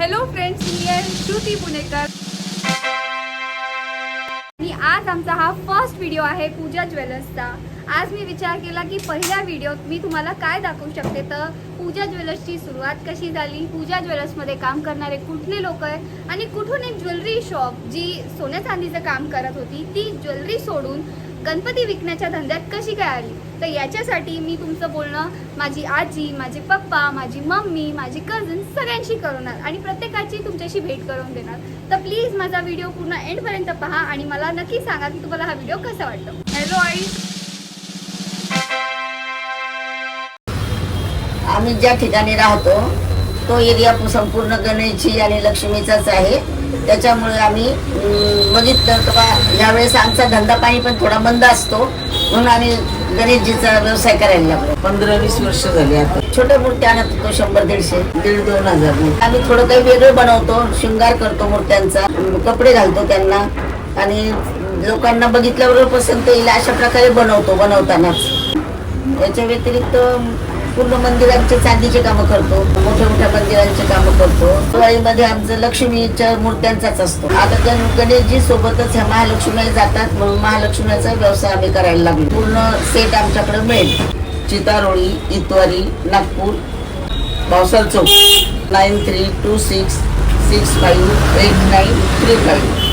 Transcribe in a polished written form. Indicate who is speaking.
Speaker 1: Hello friends, मी आहे श्रुती पुणेकर आणि आज आमचा हा फर्स्ट व्हिडिओ आहे पूजा ज्वेलर्सचा। आज मी विचार केला की पहिल्या व्हिडिओत मी तुम्हाला काय दाखवू शकते, तर पूजा ज्वेलर्सची सुरुवात कशी झाली, पूजा ज्वेलर्समध्ये काम करणारे कुठले लोक आहेत आणि कुठून एक ज्वेलरी शॉप जी सोन्या चांदीचं काम करत होती ती ज्वेलरी सोडून गणपती विकण्याच्या धंद्यात कशी काय आली। तर याच्यासाठी मी तुमचं बोलणं माझी आजी, माझे पप्पा, माझी मम्मी, माझी कझन सगळ्यांशी करणार आणि प्रत्येकाची तुमच्याशी भेट करून देणार। तर प्लीज माझा व्हिडिओ पूर्ण एंडपर्यंत पहा आणि मला नक्की सांगा की तुम्हाला हा व्हिडिओ कसा वाटतो। हॅलो आई,
Speaker 2: आम्ही ज्या ठिकाणी राहतो तो एरिया संपूर्ण गणेशची आणि लक्ष्मीचाच आहे। त्याच्यामुळे आम्ही बघितलं तर यावेळेस आमचा धंदा पाणी पण थोडा मंद असतो, म्हणून आम्ही गणेशजीचा व्यवसाय करायला लागलो।
Speaker 3: 15-20 वर्ष झाली आता।
Speaker 2: छोट्या मूर्त्या आणत होतो, 100-150, 1,500-2,000। आम्ही थोडं काही वेगळं बनवतो, शृंगार करतो मूर्त्यांचा, कपडे घालतो त्यांना आणि लोकांना बघितल्यावर पसंत येईल अशा प्रकारे बनवतो बनवतानाच। याच्या व्यतिरिक्त पूर्ण मंदिरांचे चांदीचे कामं करतो, मोठ्या मोठ्या मंदिरांचे कामं करतो। दिवाळीमध्ये आमचं लक्ष्मीच्या मूर्त्यांचाच असतो। आता गणेशजी सोबतच ह्या महालक्ष्मीला जातात, म्हणून महालक्ष्मीचा व्यवसाय आम्ही करायला लागलो। पूर्ण सेट आमच्याकडे मिळेल।
Speaker 3: चितारोळी, इतवारी, नागपूर, भावसार चौक, 9326658935।